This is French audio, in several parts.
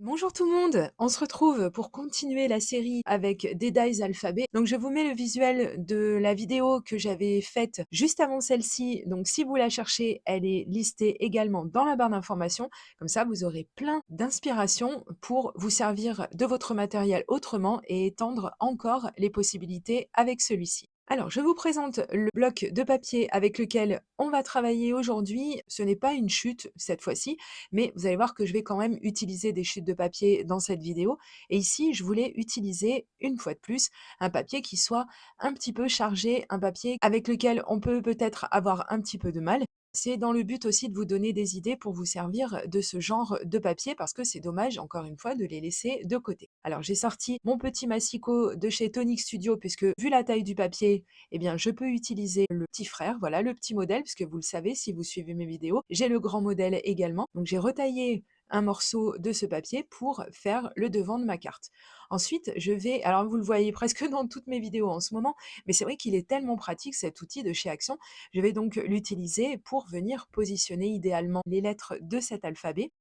Bonjour tout le monde, on se retrouve pour continuer la série avec des dice alphabet. Donc je vous mets le visuel de la vidéo que j'avais faite juste avant celle-ci. Donc si vous la cherchez, elle est listée également dans la barre d'informations. Comme ça, vous aurez plein d'inspiration pour vous servir de votre matériel autrement et étendre encore les possibilités avec celui-ci. Alors, je vous présente le bloc de papier avec lequel on va travailler aujourd'hui. Ce n'est pas une chute cette fois-ci, mais vous allez voir que je vais quand même utiliser des chutes de papier dans cette vidéo. Et ici, je voulais utiliser, une fois de plus, un papier qui soit un petit peu chargé, un papier avec lequel on peut peut-être avoir un petit peu de mal. C'est dans le but aussi de vous donner des idées pour vous servir de ce genre de papier parce que c'est dommage, encore une fois, de les laisser de côté. Alors, j'ai sorti mon petit massicot de chez Tonic Studio puisque, vu la taille du papier, eh bien, je peux utiliser le petit frère, voilà, le petit modèle, puisque vous le savez si vous suivez mes vidéos. J'ai le grand modèle également. Donc, j'ai retaillé un morceau de ce papier pour faire le devant de ma carte. Ensuite, je vais, alors vous le voyez presque dans toutes mes vidéos en ce moment, mais c'est vrai qu'il est tellement pratique cet outil de chez Action. Je vais donc l'utiliser pour venir positionner idéalement les lettres de cet alphabet.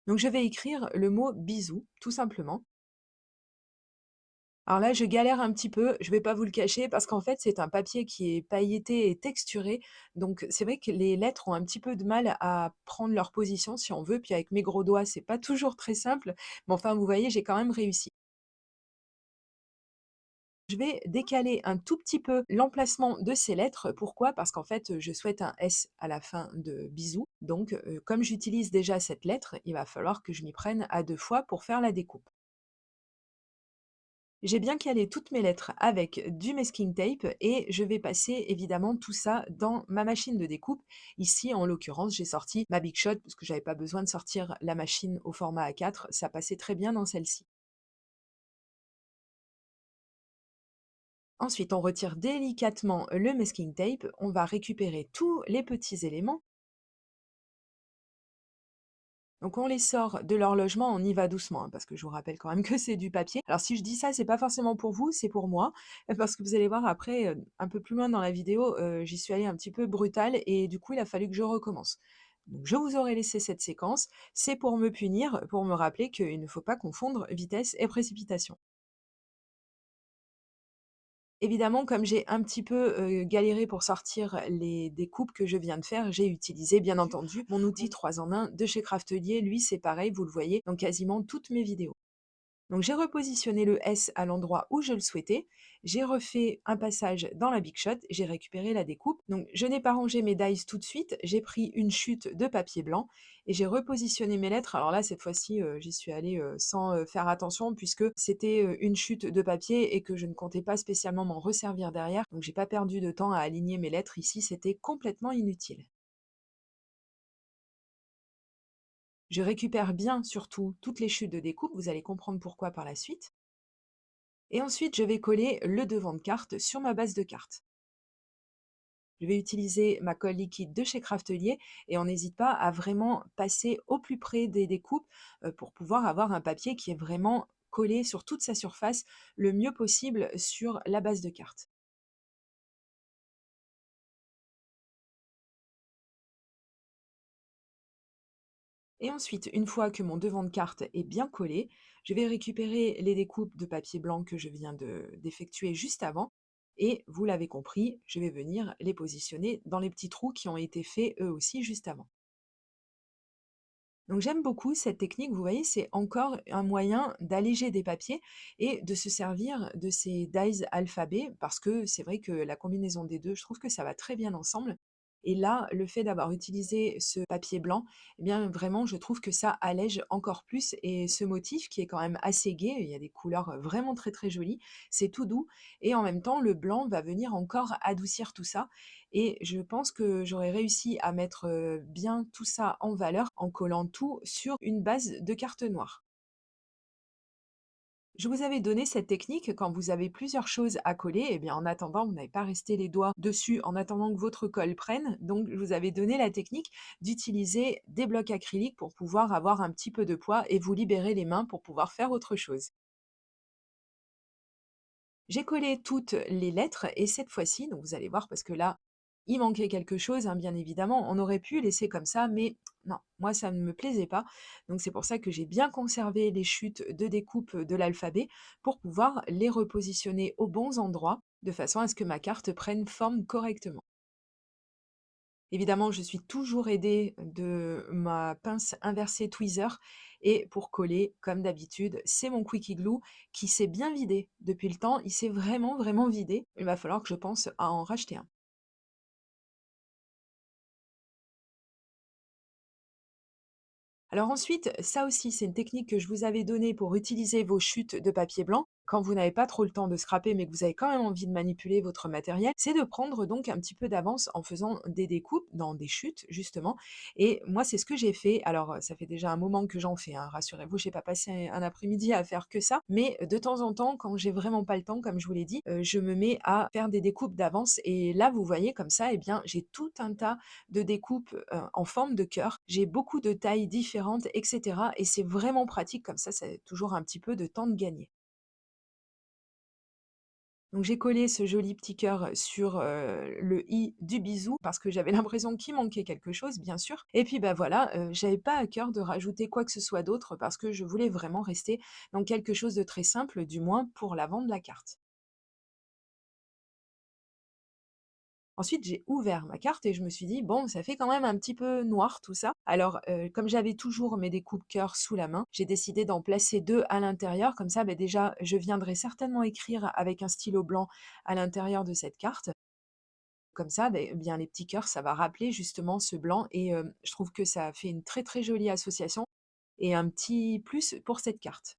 Donc, je vais écrire le mot bisou, tout simplement. Alors là, je galère un petit peu, je vais pas vous le cacher parce qu'en fait, c'est un papier qui est pailleté et texturé. Donc c'est vrai que les lettres ont un petit peu de mal à prendre leur position si on veut. Puis avec mes gros doigts, c'est pas toujours très simple. Mais enfin, vous voyez, j'ai quand même réussi. Je vais décaler un tout petit peu l'emplacement de ces lettres. Pourquoi? Parce qu'en fait, je souhaite un S à la fin de bisou. Donc, comme j'utilise déjà cette lettre, il va falloir que je m'y prenne à 2 fois pour faire la découpe. J'ai bien calé toutes mes lettres avec du masking tape et je vais passer évidemment tout ça dans ma machine de découpe. Ici, en l'occurrence, j'ai sorti ma Big Shot parce que j'avais pas besoin de sortir la machine au format A4, ça passait très bien dans celle-ci. Ensuite, on retire délicatement le masking tape, on va récupérer tous les petits éléments. Donc on les sort de leur logement, on y va doucement, hein, parce que je vous rappelle quand même que c'est du papier. Alors si je dis ça, c'est pas forcément pour vous, c'est pour moi, parce que vous allez voir après, un peu plus loin dans la vidéo, j'y suis allée un petit peu brutale et du coup, il a fallu que je recommence. Donc je vous aurais laissé cette séquence, c'est pour me punir, pour me rappeler qu'il ne faut pas confondre vitesse et précipitation. Évidemment, comme j'ai un petit peu, galéré pour sortir les découpes que je viens de faire, j'ai utilisé bien entendu mon outil 3 en 1 de chez Craftelier. Lui, c'est pareil, vous le voyez dans quasiment toutes mes vidéos. Donc j'ai repositionné le S à l'endroit où je le souhaitais, j'ai refait un passage dans la Big Shot, j'ai récupéré la découpe. Donc je n'ai pas rangé mes dies tout de suite, j'ai pris une chute de papier blanc et j'ai repositionné mes lettres. Alors là, cette fois-ci, j'y suis allée sans faire attention puisque c'était une chute de papier et que je ne comptais pas spécialement m'en resservir derrière. Donc j'ai pas perdu de temps à aligner mes lettres ici, c'était complètement inutile. Je récupère bien surtout toutes les chutes de découpe, vous allez comprendre pourquoi par la suite. Et ensuite, je vais coller le devant de carte sur ma base de carte. Je vais utiliser ma colle liquide de chez Craftelier et on n'hésite pas à vraiment passer au plus près des découpes pour pouvoir avoir un papier qui est vraiment collé sur toute sa surface le mieux possible sur la base de carte. Et ensuite, une fois que mon devant de carte est bien collé, je vais récupérer les découpes de papier blanc que je viens d'effectuer juste avant. Et vous l'avez compris, je vais venir les positionner dans les petits trous qui ont été faits eux aussi juste avant. Donc j'aime beaucoup cette technique, vous voyez, c'est encore un moyen d'alléger des papiers et de se servir de ces dies alphabet parce que c'est vrai que la combinaison des 2, je trouve que ça va très bien ensemble. Et là, le fait d'avoir utilisé ce papier blanc, eh bien vraiment, je trouve que ça allège encore plus et ce motif qui est quand même assez gai, il y a des couleurs vraiment très, très jolies, c'est tout doux et en même temps, le blanc va venir encore adoucir tout ça et je pense que j'aurais réussi à mettre, bien tout ça en valeur en collant tout sur une base de carte noire. Je vous avais donné cette technique quand vous avez plusieurs choses à coller, et bien en attendant, vous n'avez pas resté les doigts dessus en attendant que votre colle prenne. Donc je vous avais donné la technique d'utiliser des blocs acryliques pour pouvoir avoir un petit peu de poids et vous libérer les mains pour pouvoir faire autre chose. J'ai collé toutes les lettres et cette fois-ci, donc vous allez voir parce que là, Il manquait quelque chose, hein, bien évidemment. On aurait pu laisser comme ça, mais non, moi ça ne me plaisait pas. Donc c'est pour ça que j'ai bien conservé les chutes de découpe de l'alphabet pour pouvoir les repositionner aux bons endroits, de façon à ce que ma carte prenne forme correctement. Évidemment, je suis toujours aidée de ma pince inversée tweezer et pour coller, comme d'habitude, c'est mon Quickie Glue qui s'est bien vidé depuis le temps. Il s'est vraiment, vraiment vidé. Il va falloir que je pense à en racheter un. Alors ensuite, ça aussi, c'est une technique que je vous avais donnée pour utiliser vos chutes de papier blanc. Quand vous n'avez pas trop le temps de scraper, mais que vous avez quand même envie de manipuler votre matériel, c'est de prendre donc un petit peu d'avance en faisant des découpes dans des chutes, justement. Et moi, c'est ce que j'ai fait. Alors, ça fait déjà un moment que j'en fais, hein, rassurez-vous, j'ai pas passé un après-midi à faire que ça. Mais de temps en temps, quand j'ai vraiment pas le temps, comme je vous l'ai dit, je me mets à faire des découpes d'avance. Et là, vous voyez, comme ça, eh bien, j'ai tout un tas de découpe, en forme de cœur. J'ai beaucoup de tailles différentes et cetera et c'est vraiment pratique comme ça, c'est toujours un petit peu de temps de gagner. Donc j'ai collé ce joli petit cœur sur, le i du bisou parce que j'avais l'impression qu'il manquait quelque chose, bien sûr et puis, bah, voilà, j'avais pas à cœur de rajouter quoi que ce soit d'autre parce que je voulais vraiment rester dans quelque chose de très simple, du moins pour l'avant de la carte. Ensuite, j'ai ouvert ma carte et je me suis dit: «Bon, ça fait quand même un petit peu noir tout ça». Alors, comme j'avais toujours mes découpe-cœurs sous la main, j'ai décidé d'en placer 2 à l'intérieur. Comme ça, beh, déjà, je viendrai certainement écrire avec un stylo blanc à l'intérieur de cette carte. Comme ça, beh, bien les petits cœurs, ça va rappeler justement ce blanc et je trouve que ça fait une très, très jolie association et un petit plus pour cette carte.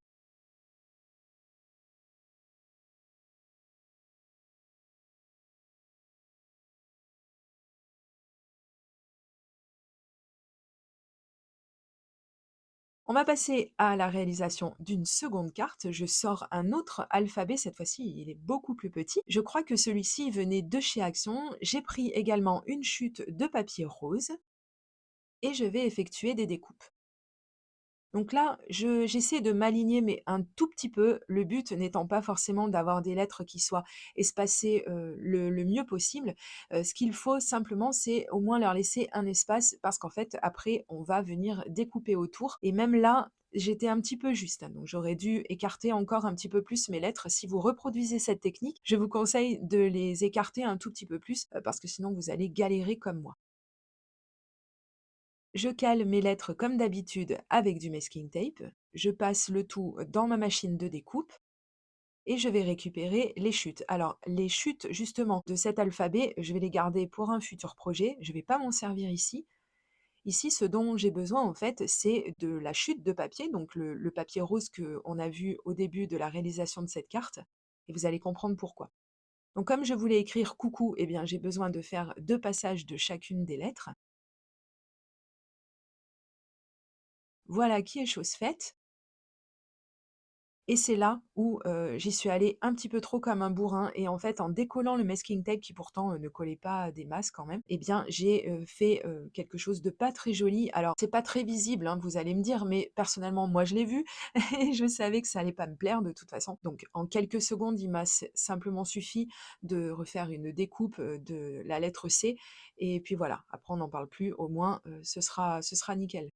On va passer à la réalisation d'une seconde carte. Je sors un autre alphabet, cette fois-ci il est beaucoup plus petit. Je crois que celui-ci venait de chez Action. J'ai pris également une chute de papier rose et je vais effectuer des découpes. Donc là, j'essaie de m'aligner, mais un tout petit peu, le but n'étant pas forcément d'avoir des lettres qui soient espacées le mieux possible. Ce qu'il faut simplement, c'est au moins leur laisser un espace, parce qu'en fait, après, on va venir découper autour. Et même là, j'étais un petit peu juste, hein, donc j'aurais dû écarter encore un petit peu plus mes lettres. Si vous reproduisez cette technique, je vous conseille de les écarter un tout petit peu plus, parce que sinon vous allez galérer comme moi. Je cale mes lettres comme d'habitude avec du masking tape. Je passe le tout dans ma machine de découpe et je vais récupérer les chutes. Alors, les chutes justement de cet alphabet, je vais les garder pour un futur projet. Je ne vais pas m'en servir ici. Ici, ce dont j'ai besoin en fait, c'est de la chute de papier, donc le papier rose qu'on a vu au début de la réalisation de cette carte. Et vous allez comprendre pourquoi. Donc, comme je voulais écrire coucou, eh bien, j'ai besoin de faire 2 passages de chacune des lettres. Voilà qui est chose faite. Et c'est là où, j'y suis allée un petit peu trop comme un bourrin et en fait, en décollant le masking tape qui pourtant, ne collait pas des masses quand même, eh bien j'ai, fait, quelque chose de pas très joli. Alors c'est pas très visible, hein, vous allez me dire, mais personnellement moi je l'ai vu et je savais que ça allait pas me plaire de toute façon. Donc en quelques secondes, il m'a simplement suffi de refaire une découpe, de la lettre C et puis voilà, après on n'en parle plus, au moins, ce sera nickel.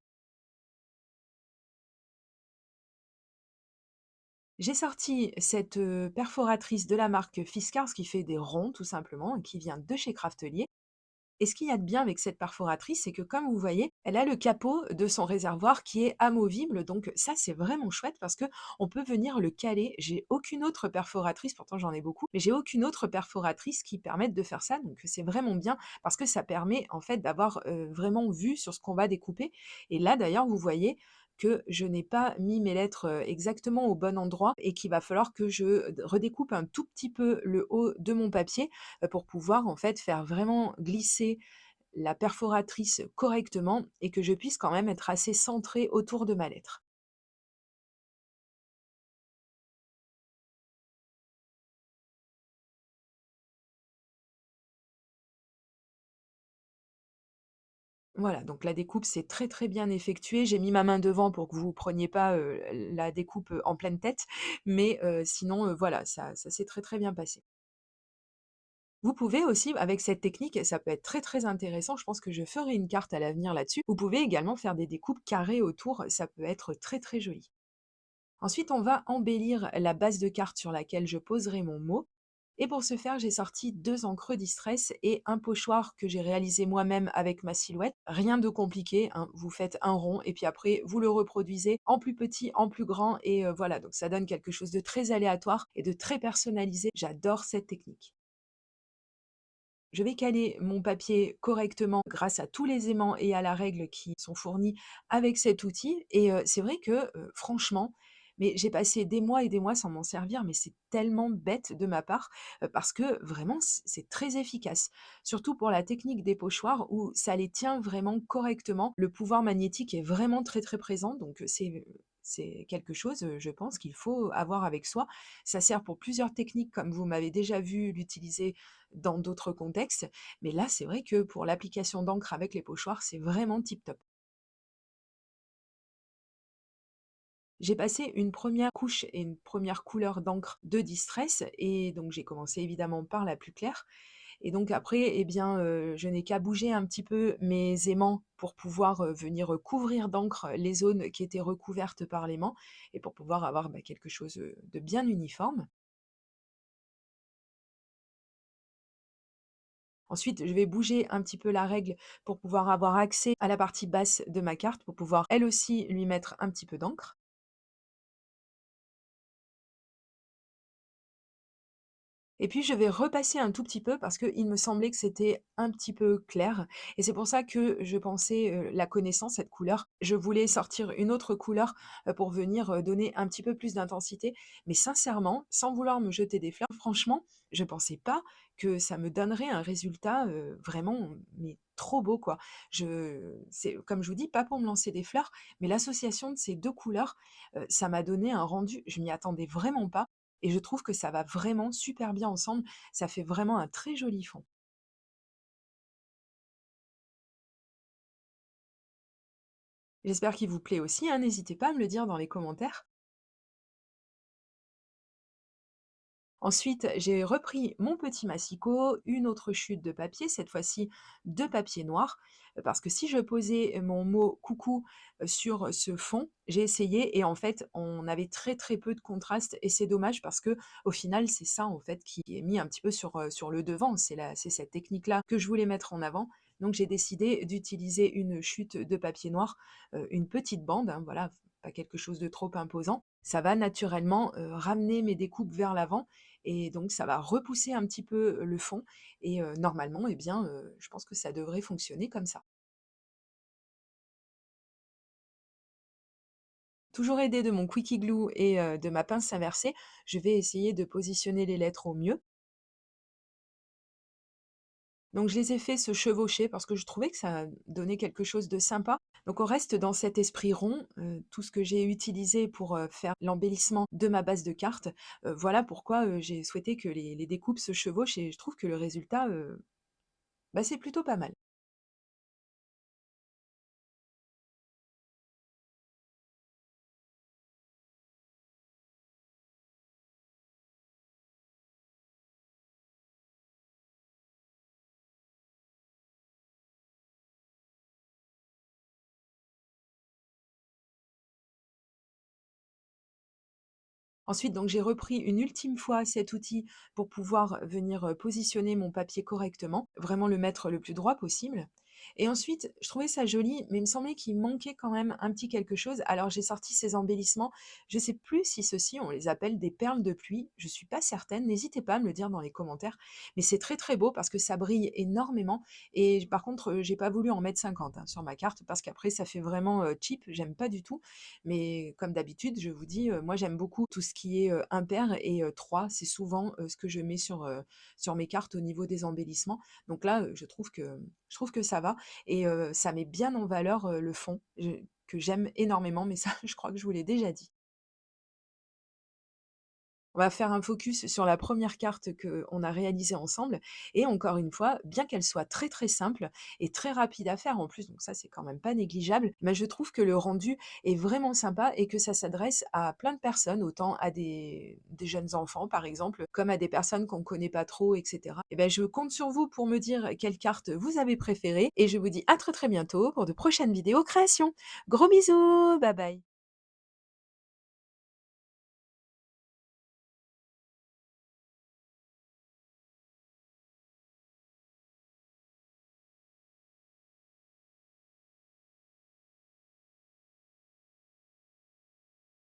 J'ai sorti cette, perforatrice de la marque Fiskars qui fait des ronds tout simplement et qui vient de chez Craftelier et ce qu'il y a de bien avec cette perforatrice, c'est que comme vous voyez, elle a le capot de son réservoir qui est amovible donc ça, c'est vraiment chouette parce que on peut venir le caler. J'ai aucune autre perforatrice, pourtant j'en ai beaucoup, mais j'ai aucune autre perforatrice qui permette de faire ça donc c'est vraiment bien parce que ça permet en fait d'avoir, vraiment vue sur ce qu'on va découper et là d'ailleurs, vous voyez que je n'ai pas mis mes lettres, exactement au bon endroit et qu'il va falloir que je redécoupe un tout petit peu le haut de mon papier, pour pouvoir en fait faire vraiment glisser la perforatrice correctement et que je puisse quand même être assez centrée autour de ma lettre. Voilà, donc la découpe s'est très, très bien effectuée. J'ai mis ma main devant pour que vous preniez pas, la découpe, en pleine tête, mais sinon, voilà, ça s'est très, très bien passé. Vous pouvez aussi, avec cette technique, et ça peut être très très intéressant, je pense que je ferai une carte à l'avenir là-dessus, vous pouvez également faire des découpes carrées autour, ça peut être très très joli. Ensuite, on va embellir la base de carte sur laquelle je poserai mon mot. Et pour ce faire, j'ai sorti 2 encres Distress et un pochoir que j'ai réalisé moi-même avec ma silhouette. Rien de compliqué, hein, vous faites un rond et puis après vous le reproduisez en plus petit, en plus grand et voilà, donc ça donne quelque chose de très aléatoire et de très personnalisé. J'adore cette technique. Je vais caler mon papier correctement grâce à tous les aimants et à la règle qui sont fournis avec cet outil et c'est vrai que, franchement, mais j'ai passé des mois et des mois sans m'en servir, mais c'est tellement bête de ma part, parce que vraiment c'est très efficace. Surtout pour la technique des pochoirs où ça les tient vraiment correctement. Le pouvoir magnétique est vraiment très, très présent donc c'est quelque chose, je pense qu'il faut avoir avec soi. Ça sert pour plusieurs techniques comme vous m'avez déjà vu l'utiliser dans d'autres contextes. Mais là, c'est vrai que pour l'application d'encre avec les pochoirs, c'est vraiment tip top. J'ai passé une première couche et une première couleur d'encre de Distress et donc j'ai commencé évidemment par la plus claire et donc après, eh bien, je n'ai qu'à bouger un petit peu mes aimants pour pouvoir, venir, couvrir d'encre les zones qui étaient recouvertes par l'aimant et pour pouvoir avoir, bah, quelque chose, de bien uniforme. Ensuite, je vais bouger un petit peu la règle pour pouvoir avoir accès à la partie basse de ma carte, pour pouvoir elle aussi lui mettre un petit peu d'encre. Et puis je vais repasser un tout petit peu parce qu'il me semblait que c'était un petit peu clair et c'est pour ça que je pensais, la connaissant cette couleur, je voulais sortir une autre couleur, pour venir, donner un petit peu plus d'intensité. Mais sincèrement, sans vouloir me jeter des fleurs, franchement, je pensais pas que ça me donnerait un résultat, vraiment, mais trop beau quoi. Je c'est comme je vous dis, pas pour me lancer des fleurs, mais l'association de ces 2 couleurs, ça m'a donné un rendu, je m'y attendais vraiment pas et je trouve que ça va vraiment super bien ensemble. Ça fait vraiment un très joli fond. J'espère qu'il vous plaît aussi, hein, n'hésitez pas à me le dire dans les commentaires. Ensuite, j'ai repris mon petit massicot, une autre chute de papier, cette fois-ci de papier noir, parce que si je posais mon mot coucou sur ce fond, j'ai essayé et en fait, on avait très très peu de contraste et c'est dommage parce que au final, c'est ça en fait qui est mis un petit peu sur le devant. C'est cette technique-là que je voulais mettre en avant. Donc j'ai décidé d'utiliser une chute de papier noir, une petite bande, hein, voilà, pas quelque chose de trop imposant. Ça va naturellement ramener mes découpes vers l'avant et donc ça va repousser un petit peu le fond et normalement, eh bien, je pense que ça devrait fonctionner comme ça. Toujours aidée de mon Quickie Glue et de ma pince inversée, je vais essayer de positionner les lettres au mieux. Donc je les ai fait se chevaucher parce que je trouvais que ça donnait quelque chose de sympa. Donc on reste dans cet esprit rond, tout ce que j'ai utilisé pour, faire l'embellissement de ma base de cartes, voilà pourquoi, j'ai souhaité que les découpes se chevauchent et je trouve que le résultat, bah, c'est plutôt pas mal. Ensuite, donc j'ai repris une ultime fois cet outil pour pouvoir venir, positionner mon papier correctement, vraiment le mettre le plus droit possible et ensuite, je trouvais ça joli, mais il me semblait qu'il manquait quand même un petit quelque chose. Alors j'ai sorti ces embellissements. Je sais plus si ceux-ci, on les appelle des perles de pluie, je suis pas certaine, n'hésitez pas à me le dire dans les commentaires, mais c'est très, très beau parce que ça brille énormément et par contre, j'ai pas voulu en mettre 50, hein, sur ma carte parce qu'après ça fait vraiment, cheap, j'aime pas du tout mais comme d'habitude, je vous dis, moi j'aime beaucoup tout ce qui est, impair et 3, c'est souvent, ce que je mets sur mes cartes au niveau des embellissements. Donc là, je trouve que ça va et ça met bien en valeur, le fond, que j'aime énormément, mais ça je crois que je vous l'ai déjà dit. On va faire un focus sur la première carte qu'on a réalisée ensemble et encore une fois, bien qu'elle soit très, très simple et très rapide à faire en plus, donc ça, c'est quand même pas négligeable, mais je trouve que le rendu est vraiment sympa et que ça s'adresse à plein de personnes, autant à des jeunes enfants, par exemple, comme à des personnes qu'on connaît pas trop et cetera. Et ben, je compte sur vous pour me dire quelle carte vous avez préférée et je vous dis à très, très bientôt pour de prochaines vidéos création. Gros bisous, bye bye.